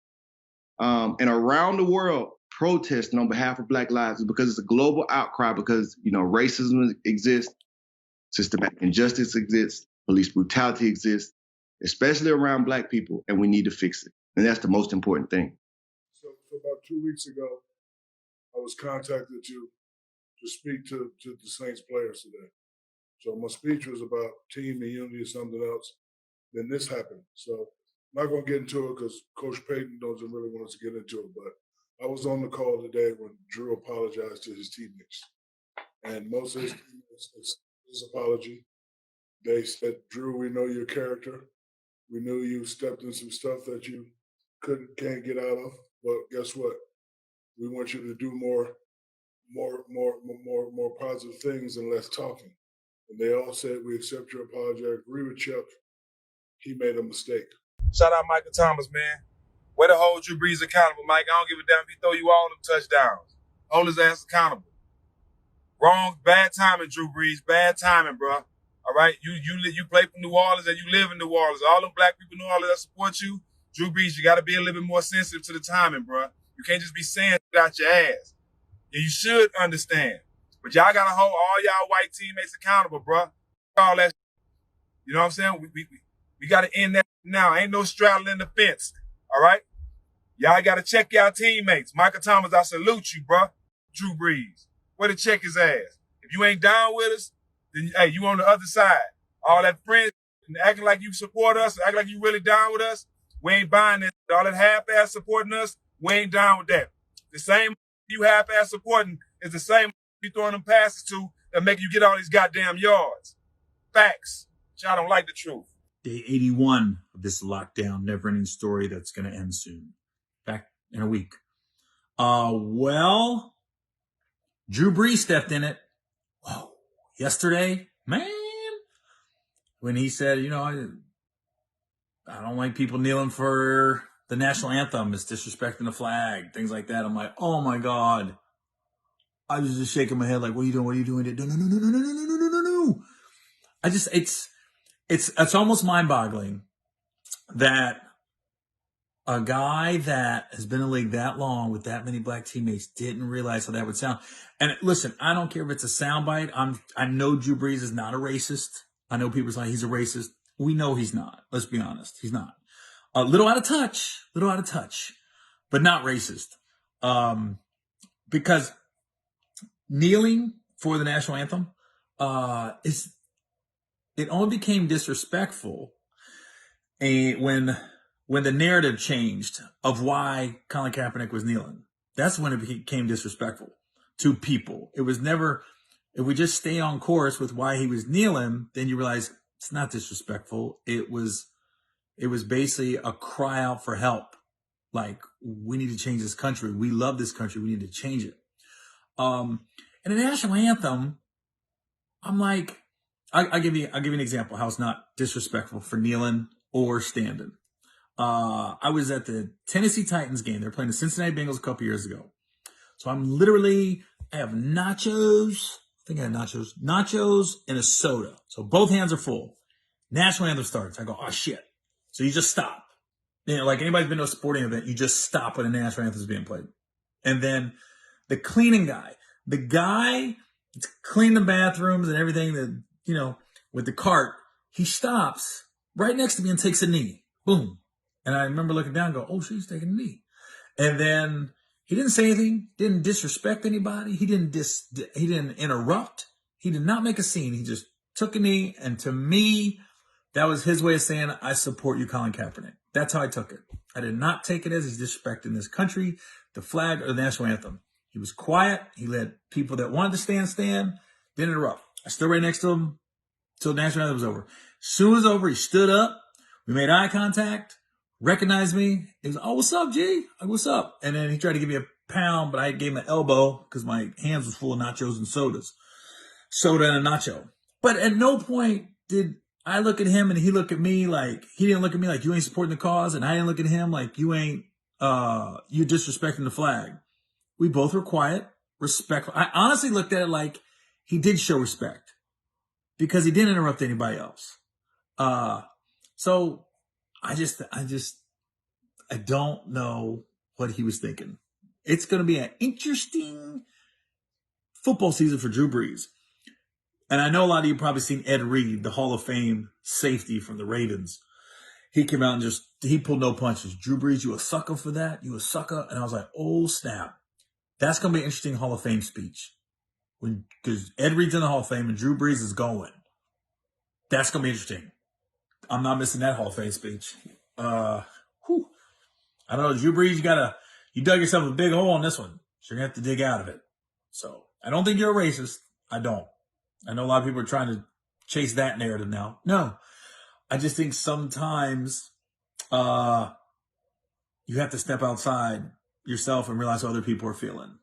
and around the world protesting on behalf of Black lives, is because it's a global outcry, because racism exists, systematic injustice exists, police brutality exists, especially around Black people, and we need to fix it. And that's the most important thing. So about 2 weeks ago, I was contacted to speak to the Saints players today. So my speech was about team and unity or something else. Then this happened. So I'm not going to get into it because Coach Payton doesn't really want us to get into it. But I was on the call today when Drew apologized to his teammates. And most of his teammates, his apology, they said, Drew, we know your character. We knew you stepped in some stuff that you can't get out of. But guess what? We want you to do more positive things and less talking. And they all said, we accept your apology. I agree with Chuck. He made a mistake. Shout out Michael Thomas, man. Way to hold Drew Brees accountable, Mike. I don't give a damn if he throw you all them touchdowns. Hold his ass accountable. Wrong, bad timing, Drew Brees. Bad timing, bro. All right? You play for New Orleans and you live in New Orleans. All them Black people in New Orleans that support you, Drew Brees, you got to be a little bit more sensitive to the timing, bro. You can't just be saying it out your ass. And you should understand. But y'all got to hold all y'all white teammates accountable, bro. All that. You know what I'm saying? We got to end that now. Ain't no straddling the fence. All right? Y'all got to check y'all teammates. Michael Thomas, I salute you, bro. Drew Brees. Way to check his ass. If you ain't down with us, then hey, you on the other side. All that friends and acting like you support us, acting like you really down with us, we ain't buying that. All that half-ass supporting us, we ain't down with that. The same you half-ass supporting is the same you throwing them passes to that make you get all these goddamn yards. Facts. Y'all don't like the truth. Day 81 of this lockdown, never-ending story that's going to end soon. Back in a week. Well, Drew Brees stepped in it. Whoa. Yesterday, man, when he said, you know, I don't like people kneeling for the national anthem. It's disrespecting the flag, things like that. I'm like, oh my God. I was just shaking my head like, what are you doing? What are you doing? No, no, no, no, no, no, no, no, no, no, no. It's almost mind-boggling that a guy that has been in the league that long with that many black teammates didn't realize how that would sound. And listen, I don't care if it's a soundbite. I know Drew Brees is not a racist. I know people say he's a racist. We know he's not. Let's be honest. He's not. A little out of touch, but not racist. Because kneeling for the national anthem, it only became disrespectful when the narrative changed of why Colin Kaepernick was kneeling. That's when it became disrespectful to people. It was never, if we just stay on course with why he was kneeling, then you realize it's not disrespectful. It was basically a cry out for help. Like, we need to change this country. We love this country. We need to change it. And the national anthem, I'm like, I'll give you an example how it's not disrespectful for kneeling or standing. I was at the Tennessee Titans game. They're playing the Cincinnati Bengals a couple years ago. So I have nachos. I think I had nachos and a soda. So both hands are full. National anthem starts. I go, oh shit. So you just stop. You know, like anybody's been to a sporting event, you just stop when the national anthem is being played. And then the cleaning guy, the guy that's cleaning the bathrooms and everything that, you know, with the cart, he stops right next to me and takes a knee. Boom. And I remember looking down and go, oh, she's taking a knee. And then he didn't say anything, didn't disrespect anybody. He didn't interrupt. He did not make a scene. He just took a knee. And to me, that was his way of saying, I support you, Colin Kaepernick. That's how I took it. I did not take it as he's disrespecting this country, the flag, or the national anthem. He was quiet. He let people that wanted to stand, didn't interrupt. I stood right next to him till the national anthem was over. As soon as it was over, he stood up. We made eye contact. Recognized me. He was, oh, what's up, G? Like, what's up? And then he tried to give me a pound, but I gave him an elbow because my hands was full of nachos and sodas. Soda and a nacho. But at no point did I look at him and he look at me like, he didn't look at me like you ain't supporting the cause, and I didn't look at him like you ain't, you disrespecting the flag. We both were quiet, respectful. I honestly looked at it like he did show respect because he didn't interrupt anybody else. So I don't know what he was thinking. It's going to be an interesting football season for Drew Brees. And I know a lot of you probably seen Ed Reed, the Hall of Fame safety from the Ravens. He came out and he pulled no punches. Drew Brees, you a sucker for that? You a sucker? And I was like, oh, snap. That's going to be an interesting Hall of Fame speech. Because Ed Reed's in the Hall of Fame and Drew Brees is going. That's going to be interesting. I'm not missing that Hall of Fame speech. I don't know, Drew Brees, you dug yourself a big hole on this one. So you're going to have to dig out of it. So I don't think you're a racist. I don't. I know a lot of people are trying to chase that narrative now. No. I just think sometimes you have to step outside yourself and realize how other people are feeling.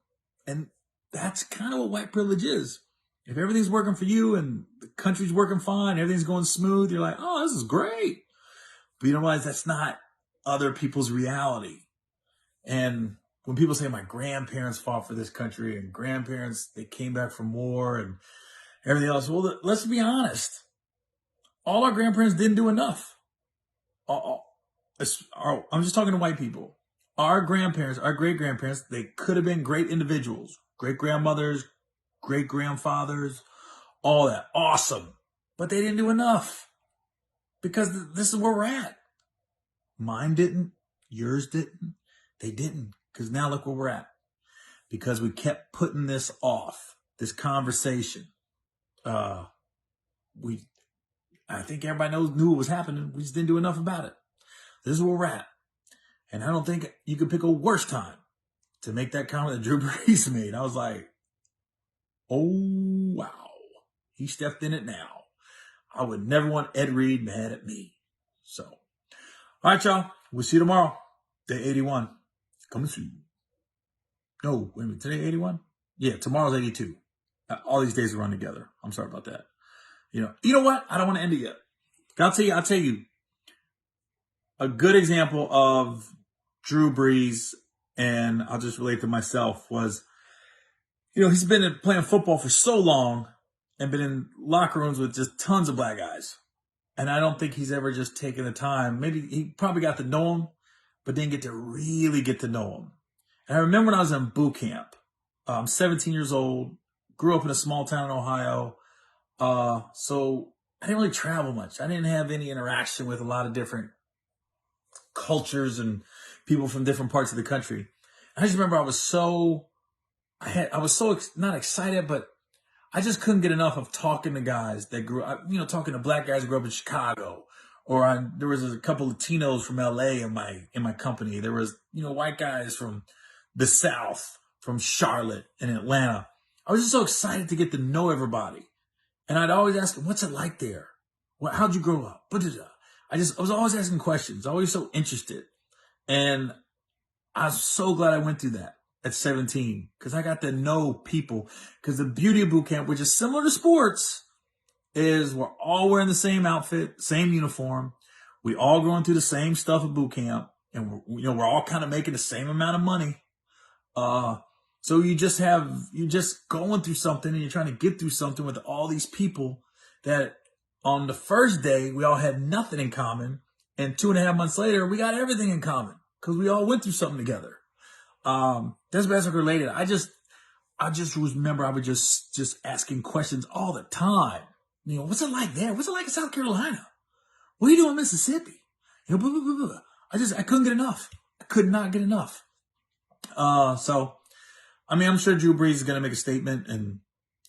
And that's kind of what white privilege is. If everything's working for you and the country's working fine, everything's going smooth, you're like, oh, this is great. But you don't realize that's not other people's reality. And when people say my grandparents fought for this country and grandparents, they came back from war and everything else. Well, let's be honest. All our grandparents didn't do enough. I'm just talking to white people. Our grandparents, our great-grandparents, they could have been great individuals. Great-grandmothers, great-grandfathers, all that. Awesome. But they didn't do enough. Because this is where we're at. Mine didn't. Yours didn't. They didn't. Because now look where we're at. because we kept putting this off, this conversation. I think everybody knew what was happening. We just didn't do enough about it. This is where we're at. And I don't think you could pick a worse time to make that comment that Drew Brees made. I was like, oh, wow. He stepped in it now. I would never want Ed Reed mad at me. So, all right, y'all. We'll see you tomorrow. Day 81. Coming soon. No, wait a minute. Today 81? Yeah, tomorrow's 82. All these days run together. I'm sorry about that. You know what? I don't want to end it yet. I'll tell you. A good example of Drew Brees, and I'll just relate to myself, was, he's been playing football for so long and been in locker rooms with just tons of black guys. And I don't think he's ever just taken the time. Maybe he probably got to know him, but didn't get to really get to know him. And I remember when I was in boot camp, I'm 17 years old, grew up in a small town in Ohio. So I didn't really travel much. I didn't have any interaction with a lot of different cultures and people from different parts of the country. I just remember I was so not excited, but I just couldn't get enough of talking to guys that grew up, talking to black guys who grew up in Chicago, or there was a couple of Latinos from LA in my company. There was, white guys from the South, from Charlotte and Atlanta. I was just so excited to get to know everybody. And I'd always ask them, what's it like there? How'd you grow up? I was always asking questions, always so interested. And I was so glad I went through that at 17, because I got to know people. Because the beauty of boot camp, which is similar to sports, is we're all wearing the same outfit, same uniform. We all going through the same stuff at boot camp, and we're all kind of making the same amount of money. So you're just going through something, and you're trying to get through something with all these people that on the first day we all had nothing in common, and 2.5 months later we got everything in common because we all went through something together. That's basically related. I just remember I was just asking questions all the time. What's it like there? What's it like in South Carolina? What do you do in Mississippi? Blah, blah, blah, blah. I couldn't get enough. I could not get enough. I'm sure Drew Brees is going to make a statement and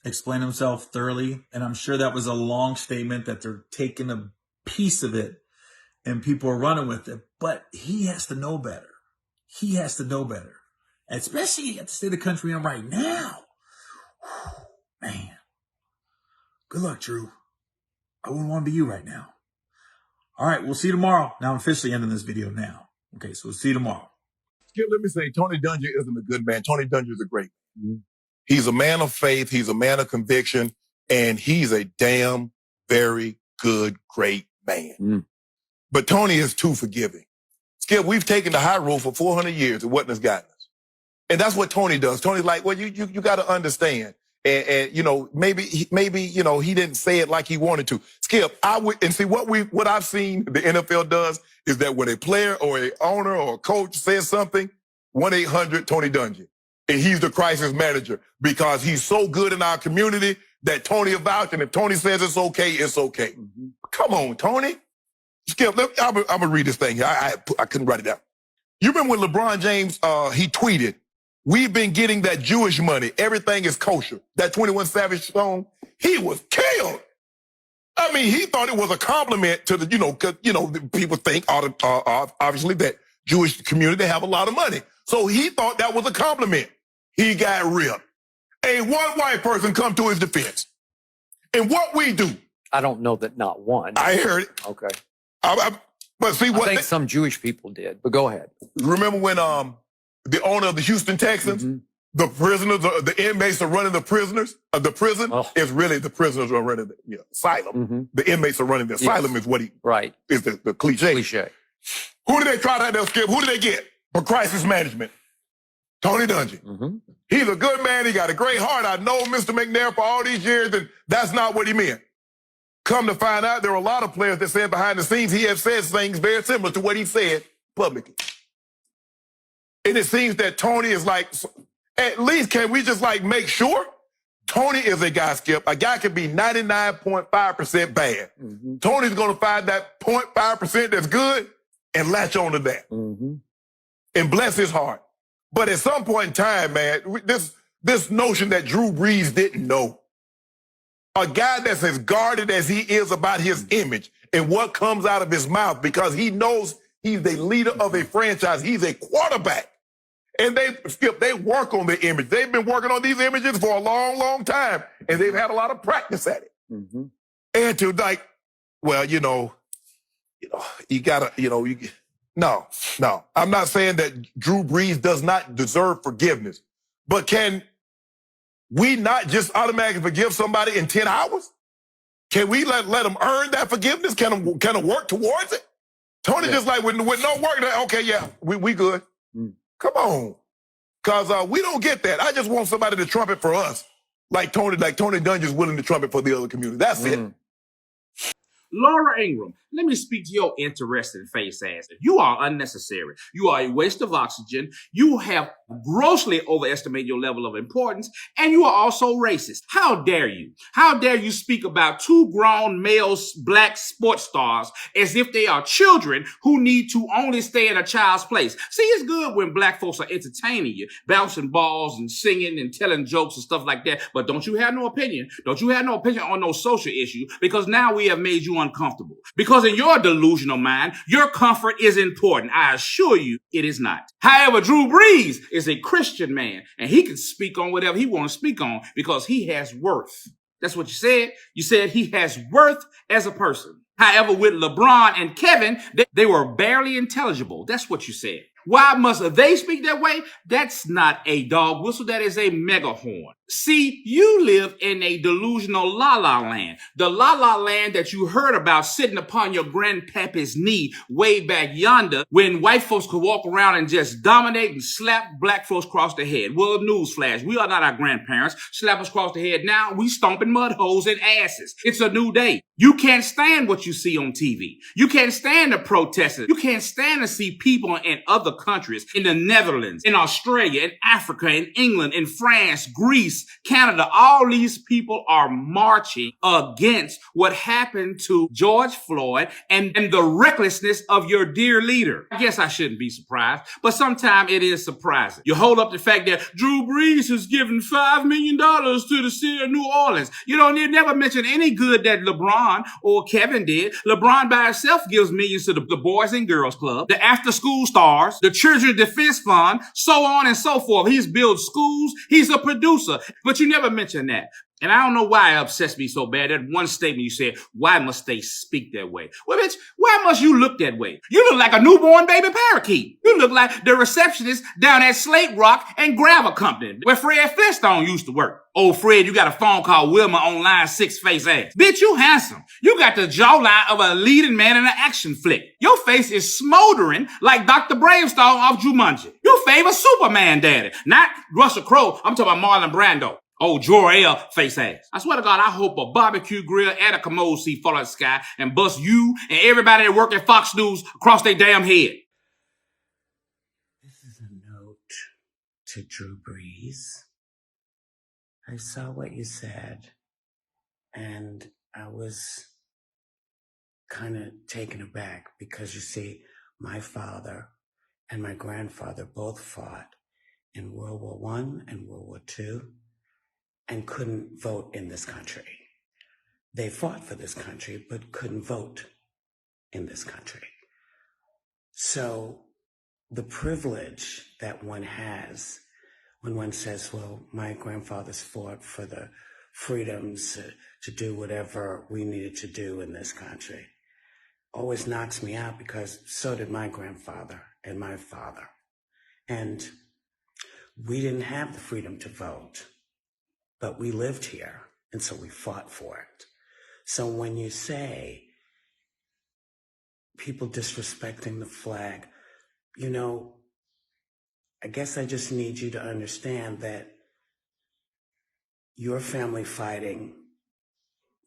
explain himself thoroughly. And I'm sure that was a long statement that they're taking a piece of it and people are running with it. But he has to know better. He has to know better. Especially at the state of the country I'm right now. Man. Good luck, Drew. I wouldn't want to be you right now. All right, we'll see you tomorrow. Now I'm officially ending this video now. Okay, so we'll see you tomorrow. Skip, let me say, Tony Dungy isn't a good man. Tony Dungy is a great man. He's a man of faith. He's a man of conviction. And he's a damn, very good, great man. But Tony is too forgiving. Skip, we've taken the high road for 400 years and what has gotten us. And that's what Tony does. Tony's like, well, you got to understand. And maybe he didn't say it like he wanted to. Skip, what I've seen the NFL does is that when a player or a owner or a coach says something, 1-800-TONY Dungy. And he's the crisis manager because he's so good in our community that Tony will vouch. And if Tony says it's okay, it's okay. Come on, Tony. Skip, I'm going to read this thing here. I couldn't write it down. You remember when LeBron James, he tweeted, "We've been getting that Jewish money. Everything is kosher." That 21 Savage song, he was killed. I mean, he thought it was a compliment to the, people think obviously that Jewish community, they have a lot of money. So he thought that was a compliment. He got ripped. Ain't one white person come to his defense. And what we do. I don't know that not one. I heard it. Okay. But see what I think some Jewish people did, but go ahead. Remember when the owner of the Houston Texans, the prisoners, the inmates are running the prisoners? The prison is really the prisoners are running the asylum. The inmates are running the asylum is what is the cliche. Who did they try to Skip? Who did they get for crisis management? Tony Dungy. He's a good man. He got a great heart. I know Mr. McNair for all these years, and that's not what he meant. Come to find out, there were a lot of players that said behind the scenes he had said things very similar to what he said publicly. And it seems that Tony is like, at least can we just make sure? Tony is a guy, Skip. A guy can be 99.5% bad. Tony's going to find that 0.5% that's good and latch on to that. And bless his heart. But at some point in time, man, this notion that Drew Brees didn't know, a guy that's as guarded as he is about his image and what comes out of his mouth, because he knows he's the leader of a franchise. He's a quarterback. And they work on the image. They've been working on these images for a long, long time, and they've had a lot of practice at it. Mm-hmm. And to well, you gotta, no. I'm not saying that Drew Brees does not deserve forgiveness, but can we not just automatically forgive somebody in 10 hours? Can we let them earn that forgiveness? Can them work towards it? Tony just with no work, okay, yeah, we good. Come on. Because we don't get that. I just want somebody to trumpet for us, like Tony Dungy's willing to trumpet for the other community. That's it. Laura Ingram, let me speak to your interesting face ass. You are unnecessary. You are a waste of oxygen. You have grossly overestimated your level of importance, and you are also racist. How dare you? How dare you speak about two grown males, black sports stars, as if they are children who need to only stay in a child's place? See, it's good when black folks are entertaining you, bouncing balls and singing and telling jokes and stuff like that, but don't you have no opinion? Don't you have no opinion on no social issue? Because now we have made you uncomfortable. Because in your delusional mind, your comfort is important. I assure you it is not. However, Drew Brees is a Christian man, and he can speak on whatever he wants to speak on because he has worth. That's what you said. You said he has worth as a person. However, with LeBron and Kevin, they were barely intelligible. That's what you said. Why must they speak that way? That's not a dog whistle. That is a megahorn. See, you live in a delusional la-la land. The la-la land that you heard about sitting upon your grandpappy's knee way back yonder when white folks could walk around and just dominate and slap black folks across the head. Well, newsflash, we are not our grandparents. Slap us across the head now, we stomping mud holes and asses. It's a new day. You can't stand what you see on TV. You can't stand the protesters. You can't stand to see people in other countries, in the Netherlands, in Australia, in Africa, in England, in France, Greece, Canada. All these people are marching against what happened to George Floyd and the recklessness of your dear leader. I guess I shouldn't be surprised, but sometimes it is surprising. You hold up the fact that Drew Brees has given $5 million to the city of New Orleans. You never mention any good that LeBron or Kevin did. LeBron by himself gives millions to the Boys and Girls Club, the After School Stars, the Children's Defense Fund, so on and so forth. He's built schools. He's a producer. But you never mention that. And I don't know why it upsets me so bad. That one statement you said, why must they speak that way? Well, bitch, why must you look that way? You look like a newborn baby parakeet. You look like the receptionist down at Slate Rock and Gravel Company, where Fred Flintstone used to work. Oh, Fred, you got a phone call Wilma on line 6 face ass. Bitch, you handsome. You got the jawline of a leading man in an action flick. Your face is smoldering like Dr. Bravestone off Jumanji. You favor Superman daddy, not Russell Crowe. I'm talking about Marlon Brando. Oh, Jor-El face ass. I swear to God, I hope a barbecue grill and a commode seat fall out of the sky and bust you and everybody that work at Fox News across their damn head. This is a note to Drew Brees. I saw what you said, and I was kind of taken aback because, you see, my father and my grandfather both fought in World War I and World War II and couldn't vote in this country. They fought for this country, but couldn't vote in this country. So the privilege that one has when one says, well, my grandfathers fought for the freedoms to do whatever we needed to do in this country, always knocks me out, because so did my grandfather and my father. And we didn't have the freedom to vote, but we lived here, and so we fought for it. So when you say people disrespecting the flag, I guess I just need you to understand that your family fighting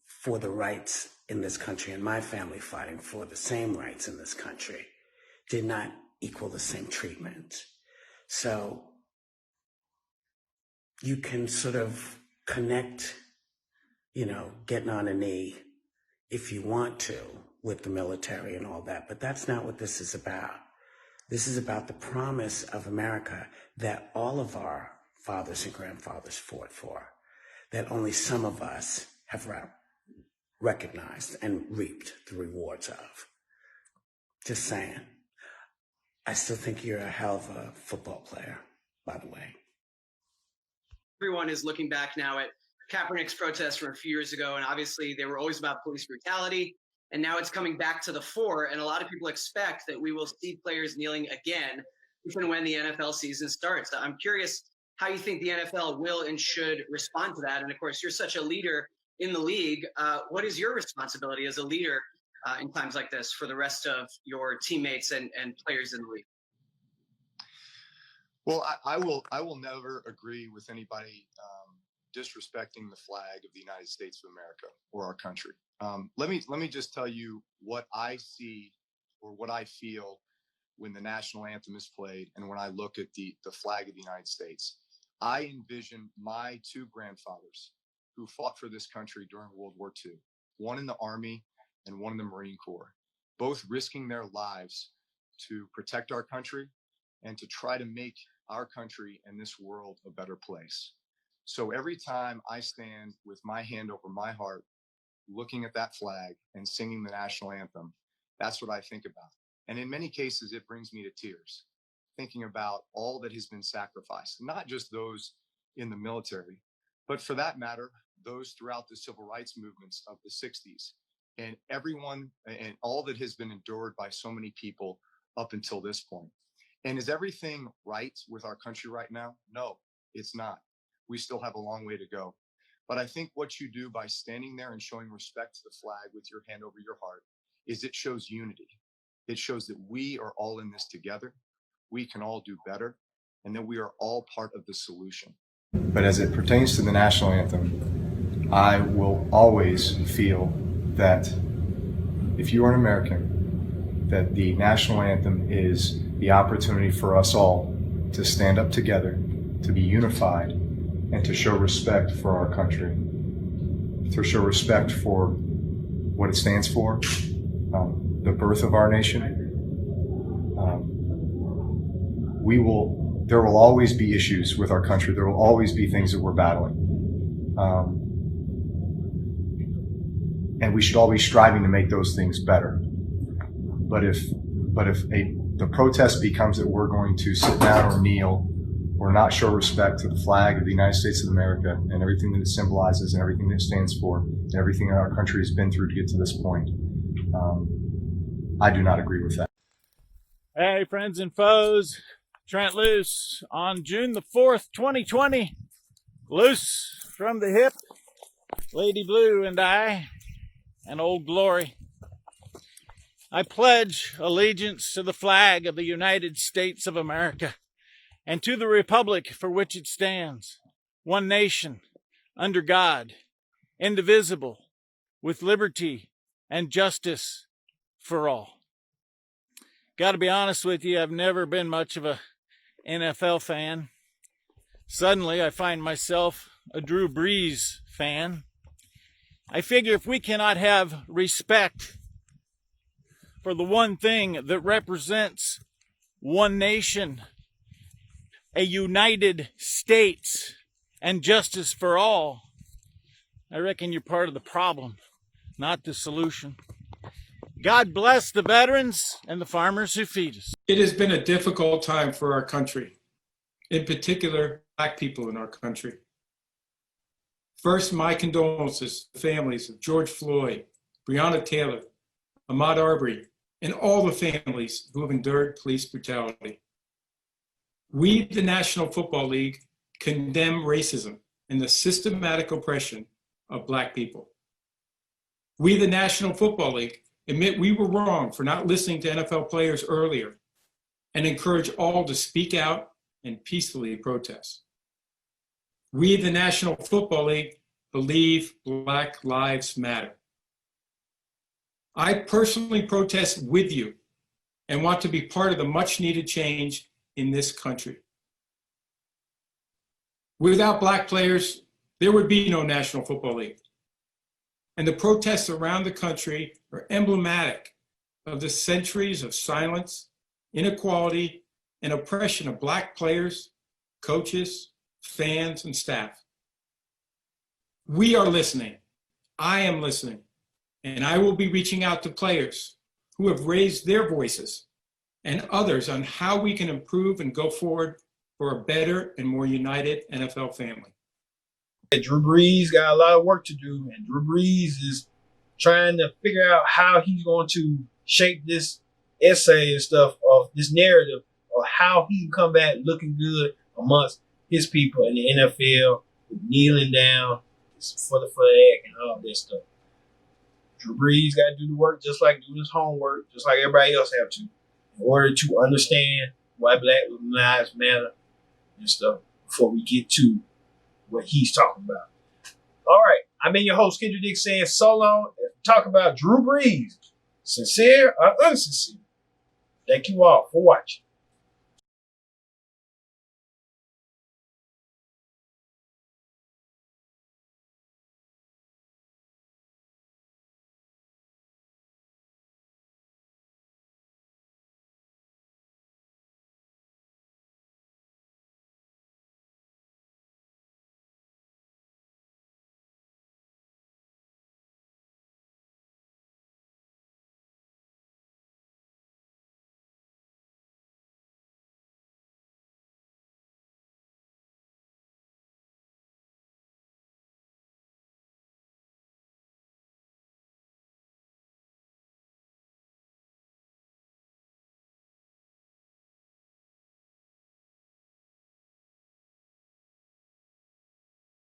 for the rights in this country and my family fighting for the same rights in this country did not equal the same treatment. So you can sort of connect, getting on a knee if you want to with the military and all that, but that's not what this is about. This is about the promise of America that all of our fathers and grandfathers fought for, that only some of us have recognized and reaped the rewards of. Just saying. I still think you're a hell of a football player, by the way. Everyone is looking back now at Kaepernick's protests from a few years ago, and obviously they were always about police brutality, and now it's coming back to the fore, and a lot of people expect that we will see players kneeling again if and when the NFL season starts. I'm curious how you think the NFL will and should respond to that, and of course, you're such a leader in the league. What is your responsibility as a leader in times like this for the rest of your teammates and players in the league? Well, I will never agree with anybody disrespecting the flag of the United States of America or our country. Let me just tell you what I see or what I feel when the national anthem is played and when I look at the flag of the United States. I envision my two grandfathers who fought for this country during World War II, one in the Army and one in the Marine Corps, both risking their lives to protect our country and to try to make our country and this world a better place. So every time I stand with my hand over my heart, looking at that flag and singing the national anthem, that's what I think about. And in many cases, it brings me to tears, thinking about all that has been sacrificed, not just those in the military, but for that matter, those throughout the civil rights movements of the 60s, and everyone and all that has been endured by so many people up until this point. And is everything right with our country right now? No, it's not. We still have a long way to go. But I think what you do by standing there and showing respect to the flag with your hand over your heart is it shows unity. It shows that we are all in this together. We can all do better, and that we are all part of the solution. But as it pertains to the national anthem, I will always feel that if you are an American, that the national anthem is the opportunity for us all to stand up together, to be unified, and to show respect for our country, to show respect for what it stands for, the birth of our nation. There will always be issues with our country. There will always be things that we're battling. And we should all be striving to make those things better. But if the protest becomes that we're going to sit down or kneel or not show respect to the flag of the United States of America and everything that it symbolizes and everything that it stands for and everything that our country has been through to get to this point, I do not agree with that. Hey, friends and foes, Trent Luce on June the 4th, 2020. Loose from the hip, Lady Blue and I, and Old Glory. I pledge allegiance to the flag of the United States of America and to the republic for which it stands, one nation, under God, indivisible, with liberty and justice for all. Got to be honest with you, I've never been much of a NFL fan. Suddenly, I find myself a Drew Brees fan. I figure if we cannot have respect for the one thing that represents one nation, a United States, and justice for all, I reckon you're part of the problem, not the solution. God bless the veterans and the farmers who feed us. It has been a difficult time for our country, in particular, Black people in our country. First, my condolences to the families of George Floyd, Breonna Taylor, Ahmaud Arbery, and all the families who have endured police brutality. We, the National Football League, condemn racism and the systematic oppression of Black people. We, the National Football League, admit we were wrong for not listening to NFL players earlier and encourage all to speak out and peacefully protest. We, the National Football League, believe Black lives matter. I personally protest with you and want to be part of the much needed change in this country. Without Black players, there would be no National Football League. And the protests around the country are emblematic of the centuries of silence inequality, and oppression of Black players, coaches, fans, and staff. We are listening. I am listening. And I will be reaching out to players who have raised their voices and others on how we can improve and go forward for a better and more united NFL family. Drew Brees got a lot of work to do, and Drew Brees is trying to figure out how he's going to shape this essay and stuff of this narrative of how he can come back looking good amongst his people in the NFL, kneeling down for the flag and all that stuff. Drew Brees got to do the work just like doing his homework, just like everybody else have to, in order to understand why Black lives matter and stuff before we get to what he's talking about. All right, I'm your host, Kendrick Dick, saying so long and talk about Drew Brees, sincere or unsincere. Thank you all for watching.